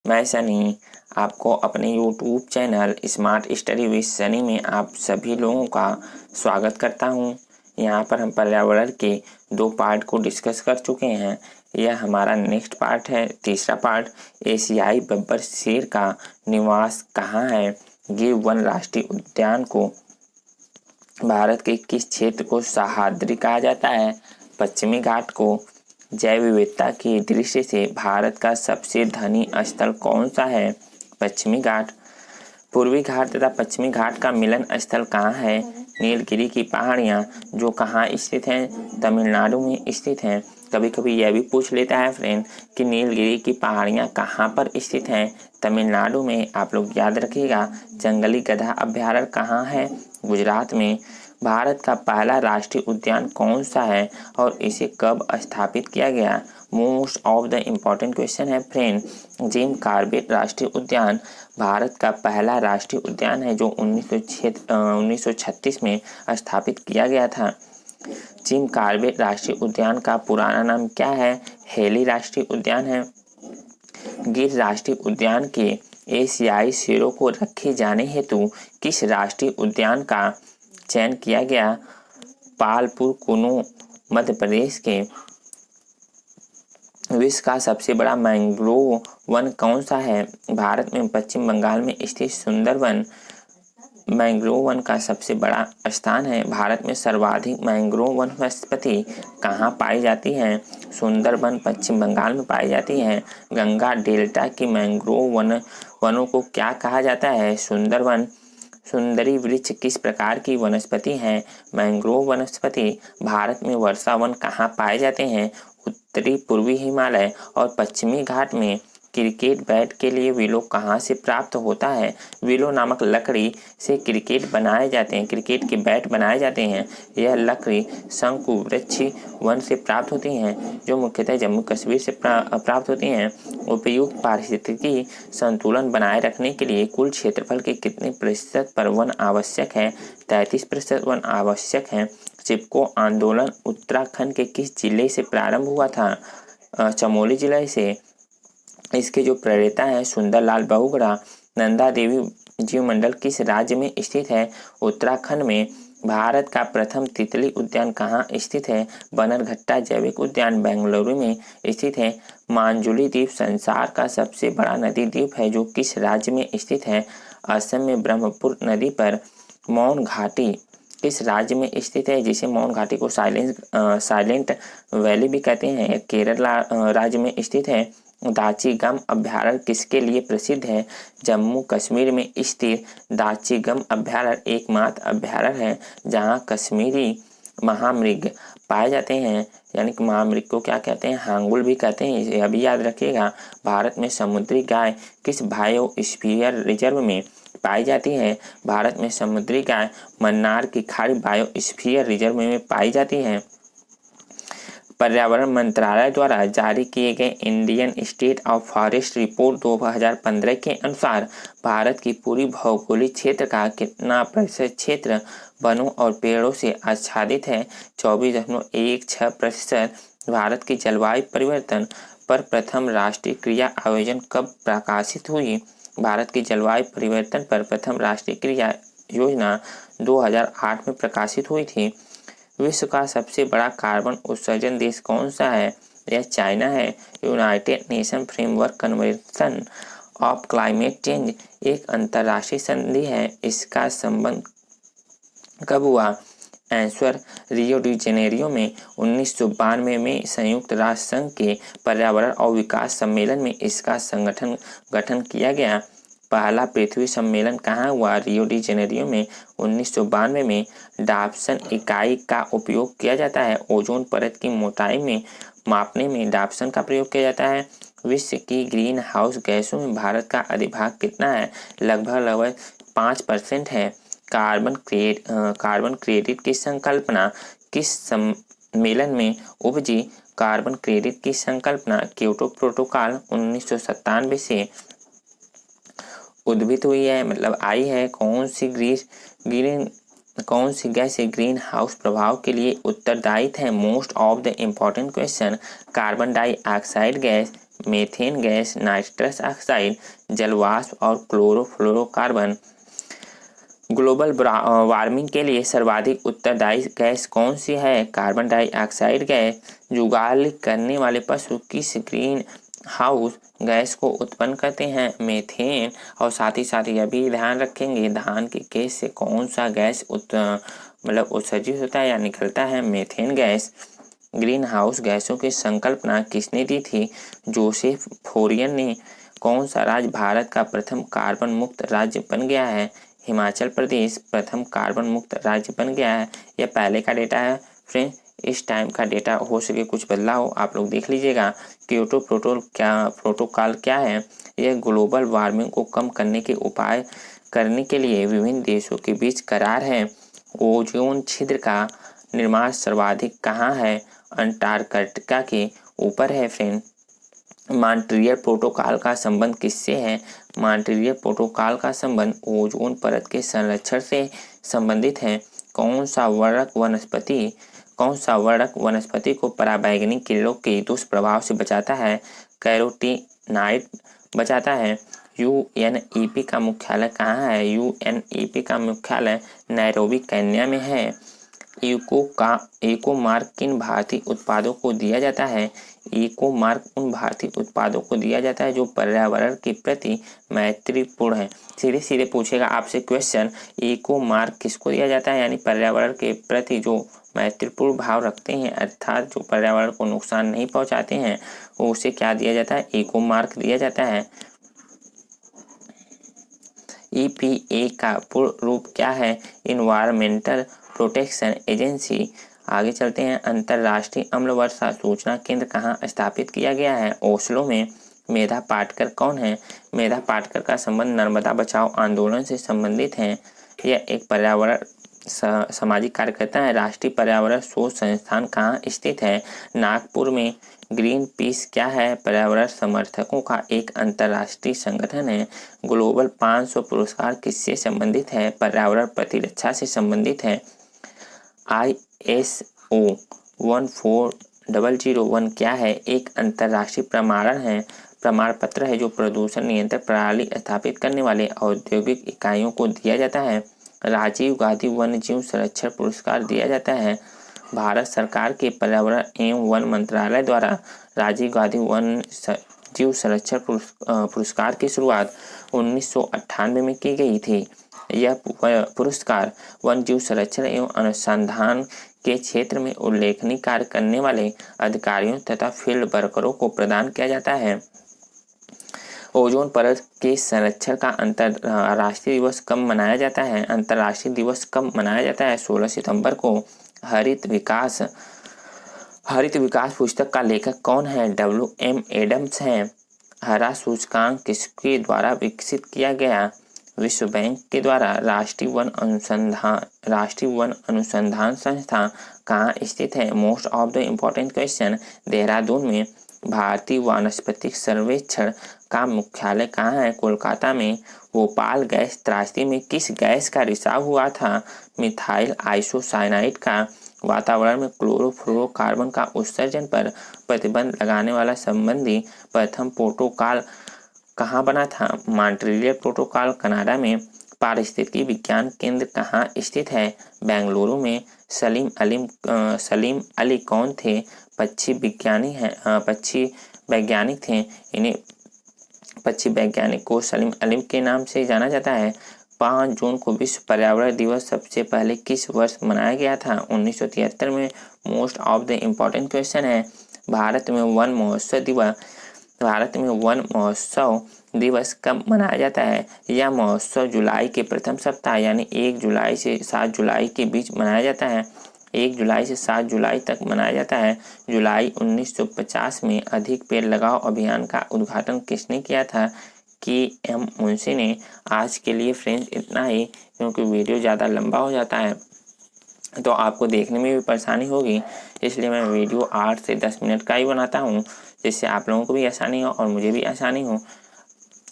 मैं सनी आपको अपने YouTube channel smart study with Sunny में आप सभी लोगों का स्वागत करता हूं। यहां पर हम पर्यावरण के 2 पार्ट को डिस्कस कर चुके हैं। यह हमारा नेक्स्ट पार्ट है, तीसरा पार्ट। एशियाई बब्बर शेर का निवास कहाँ है? गिर वन राष्ट्रीय उद्यान को भारत के किस क्षेत्र को सह्याद्री कहा जाता है? पश्चिमी घाट को जैव विविधता की दृष्टि से भारत का सबसे धनी स्थल कौन सा है? पश्चिमी घाट। पूर्वी घाट तथा पश्चिमी घाट का मिलन स्थल कहाँ है? नीलगिरी की पहाड़ियाँ, जो कहाँ स्थित हैं? तमिलनाडु में स्थित हैं। कभी कभी यह भी पूछ लेता है फ्रेंड कि नीलगिरी की पहाड़ियाँ कहाँ पर स्थित हैं? तमिलनाडु में। आप लोग याद रखिएगा। जंगली गधा अभ्यारण्य कहाँ है? गुजरात में। भारत का पहला राष्ट्रीय उद्यान कौन सा है और इसे कब स्थापित किया गया? Most of the important question है फ्रेंड। जिम कॉर्बेट राष्ट्रीय उद्यान भारत का पहला राष्ट्रीय उद्यान है जो 1936 में स्थापित किया गया था। जिम कॉर्बेट राष्ट्रीय उद्यान का पुराना नाम क्या है? हेली राष्ट्रीय उद्यान है। गिर राष्ट्रीय उद्यान के एशियाई शेरों को रखे जाने हेतु किस राष्ट्रीय उद्यान का चयन किया गया? पालपुर कुनो मध्य प्रदेश के। विश्व का सबसे बड़ा मैंग्रोव वन कौन सा है? भारत में पश्चिम बंगाल में स्थित सुंदरवन मैंग्रोव वन का सबसे बड़ा स्थान है। भारत में सर्वाधिक मैंग्रोव वनस्पति कहाँ पाई जाती है? सुंदरवन पश्चिम बंगाल में पाई जाती है। गंगा डेल्टा की मैंग्रोव वनों को क्या कहा जाता है? सुंदरवन। सुंदरी वृक्ष किस प्रकार की वनस्पति है? मैंग्रोव वनस्पति। भारत में वर्षा वन कहाँ पाए जाते हैं? उत्तरी पूर्वी हिमालय और पश्चिमी घाट में। क्रिकेट बैट के लिए विलो कहाँ से प्राप्त होता है? विलो नामक लकड़ी से क्रिकेट के बैट बनाए जाते हैं। यह लकड़ी शंकु वृक्ष वन से प्राप्त होती हैं, जो मुख्यतः जम्मू कश्मीर से प्राप्त होती हैं। उपयुक्त पारिस्थितिकी संतुलन बनाए रखने के लिए कुल क्षेत्रफल के कितने प्रतिशत पर वन आवश्यक है? 33% वन आवश्यक है। चिपको आंदोलन उत्तराखंड के किस जिले से प्रारंभ हुआ था? चमोली जिले से। इसके जो प्रणेता है सुंदरलाल बहुगुणा। नंदा देवी जीवमंडल किस राज्य में स्थित है? उत्तराखंड में। भारत का प्रथम तितली उद्यान कहाँ स्थित है? बनरघट्टा जैविक उद्यान बेंगलुरु में स्थित है। मांजुली द्वीप संसार का सबसे बड़ा नदी द्वीप है जो किस राज्य में स्थित है? असम में। ब्रह्मपुत्र नदी पर मौन घाटी किस राज्य में स्थित है, जिसे मौन घाटी को साइलेंट वैली भी कहते हैं? केरल राज्य में स्थित है। दाचीगम अभ्यारण्य किसके लिए प्रसिद्ध है? जम्मू कश्मीर में स्थित दाचीगम अभ्यारण्य एकमात्र अभ्यारण्य है जहां कश्मीरी महामृग पाए जाते हैं। यानी कि महामृग को क्या कहते हैं? हांगुल भी कहते हैं। इसे अभी याद रखिएगा। भारत में समुद्री गाय किस बायोस्फीयर रिजर्व में पाई जाती है? भारत में समुद्री गाय मन्नार की खाड़ी बायोस्फीयर रिजर्व में पाई जाती है। पर्यावरण मंत्रालय द्वारा जारी किए गए Indian state of forest report 2015 के अनुसार भारत की पूरी भौगोलिक क्षेत्र का कितना प्रतिशत क्षेत्र वनों और पेड़ों से आच्छादित है? 24.16%। भारत की जलवायु परिवर्तन पर प्रथम राष्ट्रीय क्रिया आयोजन कब प्रकाशित हुई? भारत की जलवायु परिवर्तन पर प्रथम राष्ट्रीय क्रिया योजना 2008 में प्रकाशित हुई थी। विश्व का सबसे बड़ा कार्बन उत्सर्जन देश कौन सा है? यह चाइना है। United nation framework convention of climate change एक अंतर्राष्ट्रीय संधि है। इसका संबंध कब हुआ? आंसर रियो डी जेनेरियो में 1992 में संयुक्त राष्ट्र संघ के पर्यावरण और विकास सम्मेलन में इसका गठन किया गया। पहला पृथ्वी सम्मेलन कहाँ हुआ? रियो डी जेनेरियो में 1992 में। डाप्सन इकाई का उपयोग किया जाता है। ओजोन परत की मोटाई में मापने में डाप्सन का प्रयोग किया जाता है। विश्व की ग्रीन हाउस गैसों में भारत का अधिभाग कितना है? लगभग 5% है। कार्बन क्रेडिट की संकल्पना किस सम्मेलन में उपजी? कार्बन क्रेडिट की संकल्पना क्योटो प्रोटोकॉल 1997 से उद्भित हुई है, मतलब आई है। कौन सी ग्रीन कौन सी गैस ग्रीन हाउस प्रभाव के लिए उत्तरदायी है? Most of the important question. Carbon dioxide gas, methane gas, nitrous oxide, जलवाष्प और क्लोरोफ्लोरोकार्बन। ग्लोबल वार्मिंग के लिए सर्वाधिक उत्तरदायी गैस कौन सी है? Carbon dioxide gas. जुगाली करने वाले पशु किस ग्रीन हाउस गैस को उत्पन्न करते हैं? मीथेन। और साथ ही यह भी ध्यान रखेंगे, धान के खेत से कौन सा गैस उत्सर्जित होता है या निकलता है? Methane gas. ग्रीन हाउस गैसों की संकल्पना किसने दी थी? जोसेफ फोरियर ने। कौन सा राज्य भारत का प्रथम कार्बन मुक्त राज्य बन गया है? हिमाचल प्रदेश प्रथम कार्बन मुक्त राज्य बन गया है। यह पहले का डेटा है फ्रेंड्स, इस टाइम का डेटा हो सके कुछ बदलाव आप लोग देख लीजिएगा। क्योटो प्रोटोकॉल क्या है? यह ग्लोबल वार्मिंग को कम करने के उपाय करने के लिए विभिन्न देशों के बीच करार है। ओजोन छिद्र का निर्माण सर्वाधिक कहाँ है? अंटार्कटिका के ऊपर है फ्रेंड। मॉन्ट्रियल प्रोटोकॉल का संबंध किससे है? मॉन्ट्रियल प्रोटोकॉल का संबंध ओजोन परत के संरक्षण से संबंधित है। कौन सा वर्णक वनस्पति को पराबैंगनी किरणों के दुष्प्रभाव से बचाता है? कैरोटीनॉइड बचाता है। यूएनईपी का मुख्यालय कहाँ है? यूएनईपी का मुख्यालय नैरोबी केन्या में है। इको मार्क किन भारतीय उत्पादों को दिया जाता है? इको मार्क उन भारतीय उत्पादों को दिया जाता है जो पर्यावरण के प्रति मैत्रीपूर्ण है। सीधे सीधे पूछेगा आपसे क्वेश्चन, इको मार्क किसको दिया जाता है? यानी पर्यावरण के प्रति जो मैत्रीपूर्ण भाव रखते हैं, अर्थात जो पर्यावरण को नुकसान नहीं पहुंचाते हैं, उसे क्या दिया जाता है? इको मार्क दिया जाता है। EPA का पूर्ण रूप क्या है? Environmental protection agency. आगे चलते हैं। अंतर्राष्ट्रीय अम्ल वर्षा सूचना केंद्र कहाँ स्थापित किया गया है? ओस्लो में। मेधा पाटकर कौन है? मेधा पाटकर का संबंध नर्मदा बचाओ आंदोलन से संबंधित है। यह एक पर्यावरण सामाजिक कार्यकर्ता है। राष्ट्रीय पर्यावरण शोध संस्थान कहाँ स्थित है? नागपुर में। ग्रीन पीस क्या है? पर्यावरण समर्थकों का एक अंतर्राष्ट्रीय संगठन है। ग्लोबल 500 पुरस्कार किससे संबंधित है? पर्यावरण प्रतिरक्षा से संबंधित है। ISO 14001 क्या है? एक अंतर्राष्ट्रीय प्रमाण पत्र है जो प्रदूषण नियंत्रण प्रणाली स्थापित करने वाले औद्योगिक इकाइयों को दिया जाता है। राजीव गांधी वन्य जीव संरक्षण पुरस्कार दिया जाता है। भारत सरकार के पर्यावरण एवं वन मंत्रालय द्वारा राजीव गांधी वन्य जीव संरक्षण पुरस्कार की शुरुआत 1998 में की गई थी। यह पुरस्कार वन जीव संरक्षण एवं अनुसंधान के क्षेत्र में उल्लेखनीय कार्य करने वाले अधिकारियों तथा फील्ड वर्करों को प्रदान किया जाता है। ओजोन परत के संरक्षण का अंतर्राष्ट्रीय दिवस कब मनाया जाता है? अंतर्राष्ट्रीय दिवस कब मनाया जाता है? 16 सितंबर को। हरित विकास पुस्तक का लेखक कौन है? WM एडम्स हैं। हरा सूचकांक किसके द्वारा विकसित किया गया? विश्व बैंक के द्वारा। राष्ट्रीय वन अनुसंधान संस्थान कहाँ स्थित है? Most of the important question. Dehradun में। भारतीय वानस्पतिक सर्वेक्षण का मुख्यालय कहाँ है? कोलकाता में। भोपाल गैस त्रासदी में किस गैस का रिसाव हुआ था? मिथाइल आइसोसाइनाइड का। वातावरण में क्लोरोफ्लोरोकार्बन का उत्सर्जन पर प्रतिबंध लगाने वाला संबंधी प्रथम प्रोटोकॉल कहाँ बना था? मॉन्ट्रियल प्रोटोकॉल कनाडा में। पारिस्थितिकी विज्ञान केंद्र कहाँ स्थित है? बेंगलुरु में। सलीम अली कौन थे? पक्षी वैज्ञानिक थे। इन्हें पक्षी वैज्ञानिक को सलीम अली के नाम से जाना जाता है। 5 जून को विश्व पर्यावरण दिवस सबसे पहले किस वर्ष मनाया गया था? 1973 में। Most of the important question है। भारत में वन महोत्सव दिवस कब मनाया जाता है? यह महोत्सव जुलाई के प्रथम सप्ताह यानी 1 जुलाई से 7 जुलाई के बीच मनाया जाता है। 1 जुलाई से 7 जुलाई तक मनाया जाता है। जुलाई 1950 में अधिक पेड़ लगाओ अभियान का उद्घाटन किसने किया था? KM मुंशी ने। आज के लिए फ्रेंड्स इतना ही, क्योंकि वीडियो ज़्यादा लंबा हो जाता है तो आपको देखने में भी परेशानी होगी, इसलिए मैं वीडियो 8 से 10 मिनट का ही बनाता हूँ, जिससे आप लोगों को भी आसानी हो और मुझे भी आसानी हो।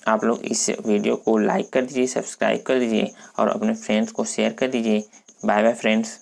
आप लोग इस वीडियो को लाइक कर दीजिए, सब्सक्राइब कर दीजिए और अपने फ्रेंड्स को शेयर कर दीजिए। Bye bye friends.